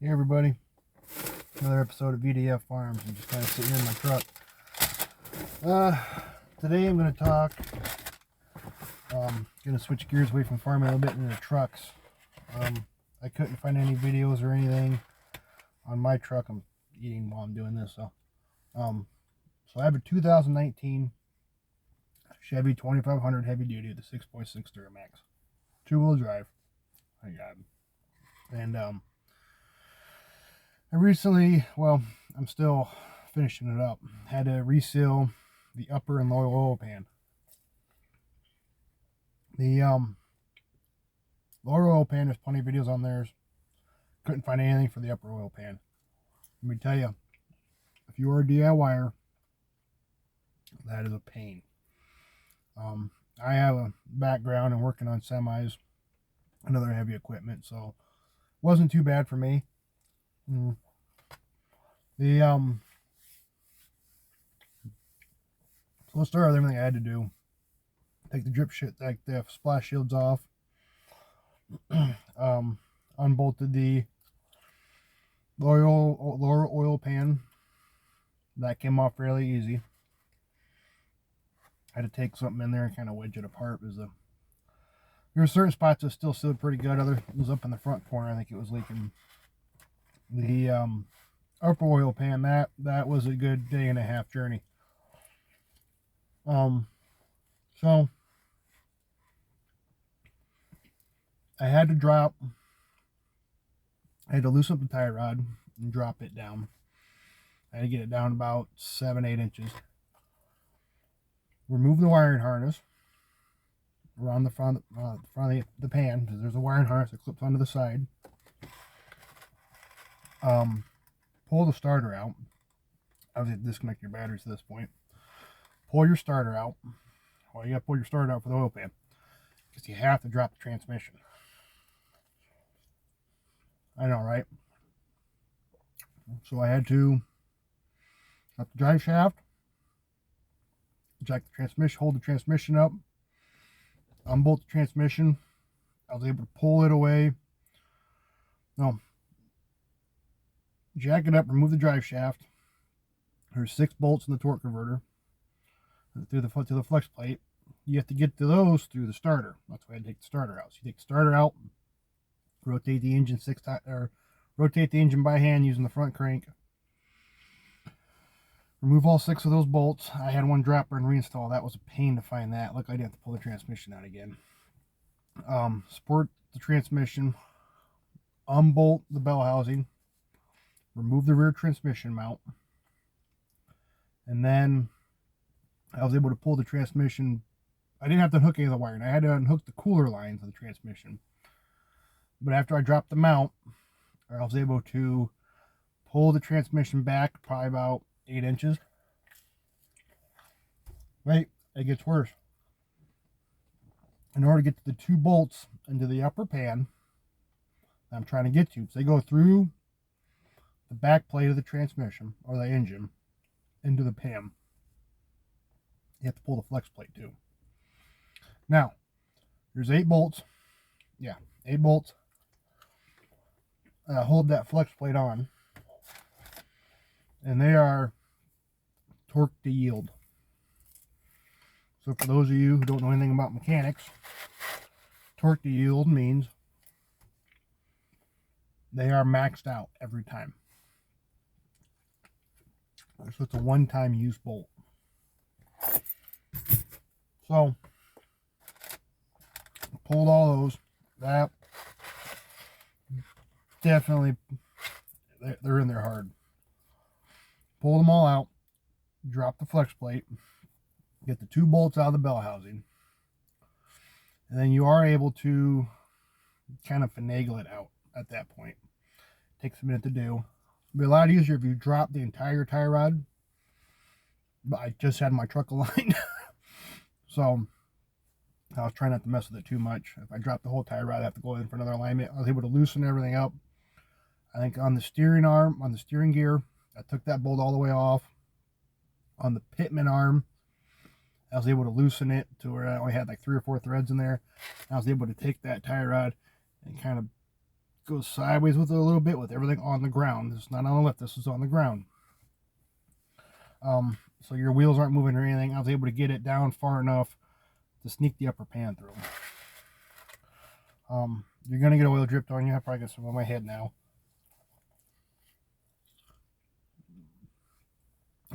Hey everybody, another episode of VDF Farms. I'm just kind of sitting here in my truck. Today I'm going to talk, going to switch gears away from farming a little bit into trucks. I couldn't find any videos or anything on my truck. I'm eating while I'm doing this. So I have a 2019 Chevy 2500 heavy duty with a 6.6 duramax, 2-wheel drive. I got it. And I recently, well, I'm still finishing it up, had to reseal the upper and lower oil pan. The lower oil pan, there's plenty of videos on there. Couldn't find anything for the upper oil pan. Let me tell you, if you are a DIYer, that is a pain. I have a background in working on semis and other heavy equipment, so it wasn't too bad for me. So let's start with everything I had to do. Take the drip shit, like the splash shields off. Unbolted the lower oil pan. That came off fairly easy. I had to take something in there and kind of wedge it apart because there were certain spots that still sealed pretty good. Other was up in the front corner. I think it was leaking. The upper oil pan, that was a good day and a half journey. So I had to loosen up the tie rod and drop it down. I had to get it down about 7-8 inches. Remove the wiring harness around the front of the pan, because there's a wiring harness that clips onto the side. Pull the starter out. Obviously, disconnect your batteries at this point. Pull your starter out. Well, you got to pull your starter out for the oil pan, because you have to drop the transmission. I know, right? So I had to drop the drive shaft, jack the transmission, hold the transmission up, unbolt the transmission. I was able to pull it away. No, jack it up, remove the drive shaft. There's 6 bolts in the torque converter through the to the flex plate. You have to get to those through the starter. That's why I take the starter out. So you take the starter out, rotate the engine rotate the engine by hand using the front crank. Remove all 6 of those bolts. I had one dropper and reinstall. That was a pain to find that. Luckily, I didn't have to pull the transmission out again. Support the transmission. Unbolt the bell housing. Remove the rear transmission mount. And then I was able to pull the transmission. I didn't have to unhook any of the wiring. I had to unhook the cooler lines of the transmission. But after I dropped the mount, I was able to pull the transmission back probably about 8 inches. Wait, it gets worse. In order to get to the 2 bolts into the upper pan that I'm trying to get to, so they go through the back plate of the transmission or the engine into the pan. You have to pull the flex plate too. Now, there's 8 bolts. Yeah, 8 bolts. Hold that flex plate on. And they are torque to yield. So for those of you who don't know anything about mechanics, torque to yield means they are maxed out every time. So it's a one-time use bolt. So pulled all those. That definitely, they're in there hard. Pull them all out. Drop the flex plate. Get the 2 bolts out of the bell housing. And then you are able to kind of finagle it out at that point. Takes a minute to do. It'd be a lot easier if you drop the entire tie rod. But I just had my truck aligned. So I was trying not to mess with it too much. If I drop the whole tie rod, I have to go in for another alignment. I was able to loosen everything up. I think on the steering arm, on the steering gear, I took that bolt all the way off. On the pitman arm, I was able to loosen it to where I only had like 3 or 4 threads in there. I was able to take that tie rod and kind of goes sideways with it a little bit with everything on the ground. This is not on the lift, this is on the ground. So your wheels aren't moving or anything. I was able to get it down far enough to sneak the upper pan through. You're going to get oil dripped on you. I probably got some on my head now.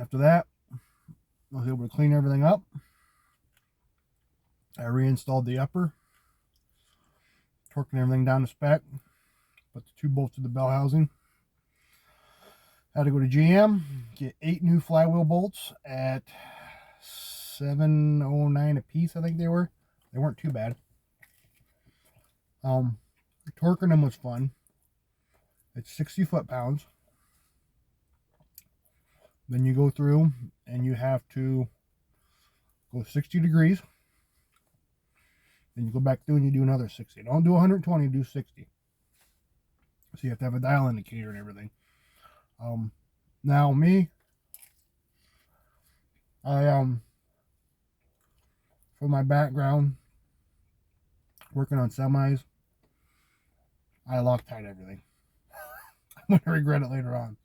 After that, I was able to clean everything up. I reinstalled the upper, torquing everything down to spec, put the 2 bolts to the bell housing. Had to go to GM, get 8 new flywheel bolts at $7.09 a piece, I think they were. They weren't too bad. Torquing them was fun. It's 60 foot-pounds. Then you go through and you have to go 60 degrees. Then you go back through and you do another 60. Don't do 120, do 60. So you have to have a dial indicator and everything. Now me, for my background, working on semis, I Loctite everything. I'm going to regret it later on,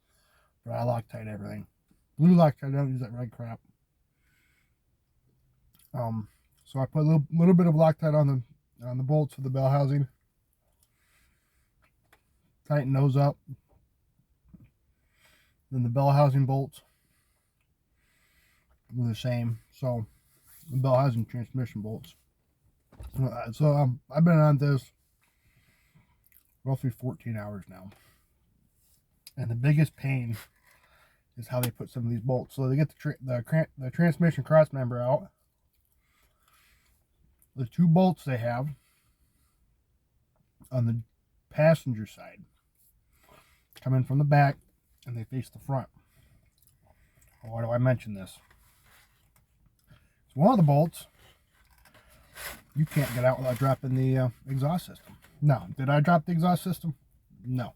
but I Loctite everything. Blue Loctite, I don't use that red crap. So I put a little bit of Loctite on the bolts of the bell housing. Tighten those up. Then the bell housing bolts were the same. So the bell housing transmission bolts. So I've been on this roughly 14 hours now. And the biggest pain is how they put some of these bolts. So they get the transmission cross member out. The 2 bolts they have on the passenger side come in from the back and they face the front. Why do I mention this? So one of the bolts you can't get out without dropping the exhaust system. No. Did I drop the exhaust system? No.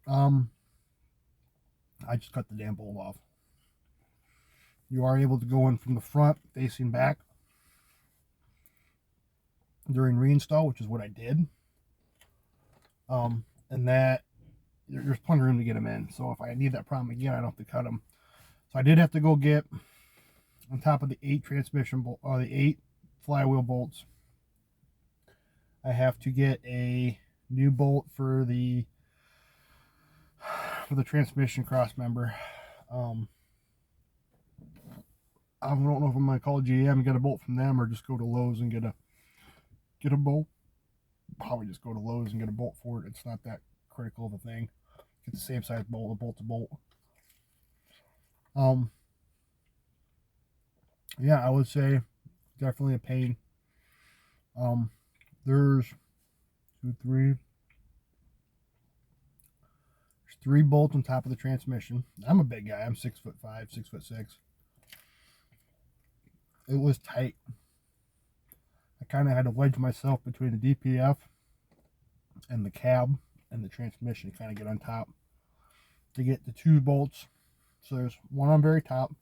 I just cut the damn bolt off. You are able to go in from the front facing back during reinstall, which is what I did. And that there's plenty of room to get them in. So if I need that problem again, I don't have to cut them. So I did have to go get, on top of the 8 transmission bolt, the 8 flywheel bolts, I have to get a new bolt for the transmission cross member. I don't know if I'm gonna call GM and get a bolt from them, or just go to Lowe's and get a bolt. Probably just go to Lowe's and get a bolt for it. It's not that critical of a thing. Get the same size bolt, a bolt to bolt. Yeah, I would say definitely a pain. There's 3 bolts on top of the transmission. I'm a big guy. I'm 6'5", 6'6". It was tight. I kind of had to wedge myself between the DPF and the cab and the transmission, kind of get on top to get the 2 bolts. So there's one on the very top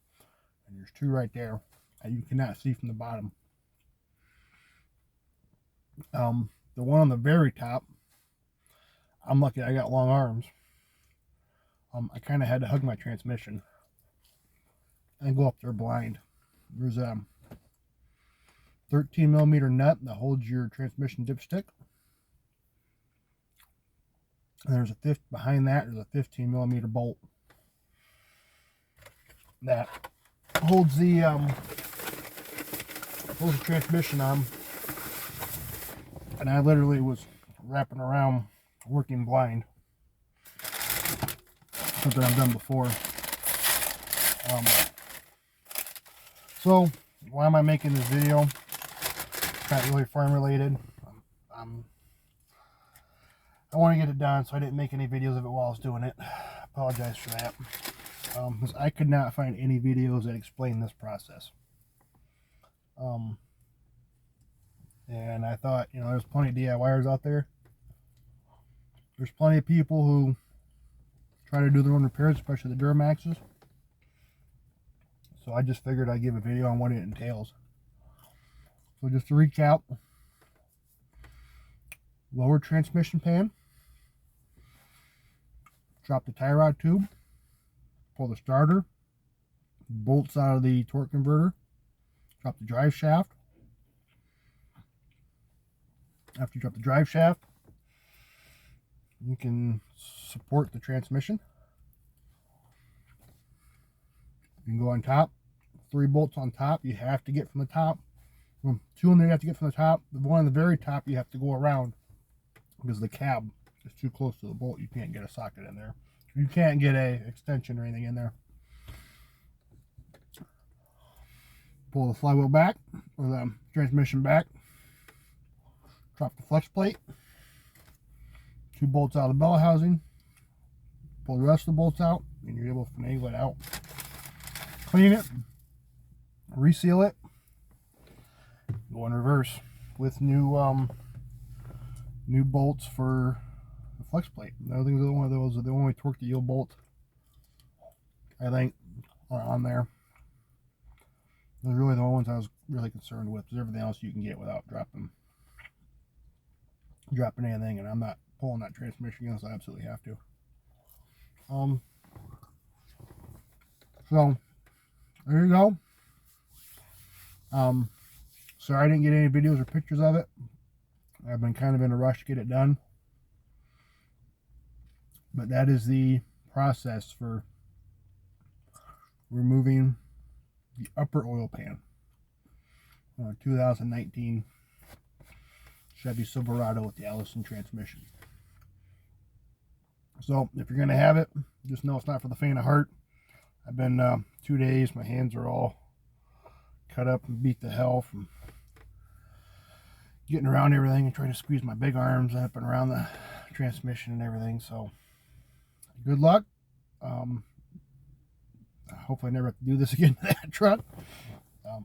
and there's 2 right there that you cannot see from the bottom. The one on the very top, I'm lucky I got long arms. I kind of had to hug my transmission and go up there blind. There's a 13mm nut that holds your transmission dipstick. And there's behind that, there's a 15mm bolt that holds the transmission on. And I literally was wrapping around working blind. Something I've done before. So why am I making this video? It's not really farm related. I want to get it done, so I didn't make any videos of it while I was doing it. I apologize for that. Because I could not find any videos that explain this process. And I thought, you know, there's plenty of DIYers out there. There's plenty of people who try to do their own repairs, especially the Duramaxes. So I just figured I'd give a video on what it entails. So just to recap, lower transmission pan, drop the tie rod tube, pull the starter, bolts out of the torque converter, drop the drive shaft. After you drop the drive shaft, you can support the transmission. You can go on top, 3 bolts on top. You have to get from the top. 2 in there you have to get from the top. The one on the very top you have to go around because the cab is too close to the bolt. You can't get a socket in there. You can't get a extension or anything in there. Pull the flywheel back, or the transmission back. Drop the flex plate. 2 bolts out of the bell housing. Pull the rest of the bolts out, and you're able to finagle it out. Clean it. Reseal it. Go in reverse with new bolts for the flex plate. I think one of those are the only torque to yield bolt, I think, are on there. Those are really the only ones I was really concerned with, because everything else you can get without dropping anything, and I'm not pulling that transmission unless I absolutely have to. So there you go. Sorry I didn't get any videos or pictures of it. I've been kind of in a rush to get it done. But that is the process for removing the upper oil pan. 2019 Chevy Silverado with the Allison transmission. So if you're going to have it, just know it's not for the faint of heart. I've been 2 days, my hands are all cut up and beat to hell from getting around everything and trying to squeeze my big arms up and around the transmission and everything. So good luck. Hopefully I never have to do this again to that truck.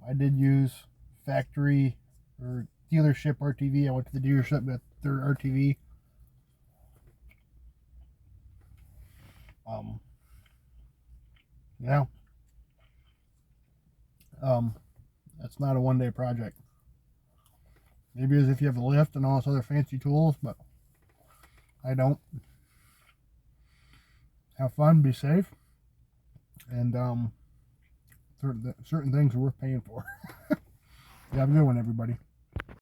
I did use factory or dealership RTV. I went to the dealership with their RTV. Yeah. That's not a one-day project. Maybe as if you have a lift and all this other fancy tools, but I don't. Have fun, be safe, and certain things are worth paying for. You have a good one, everybody.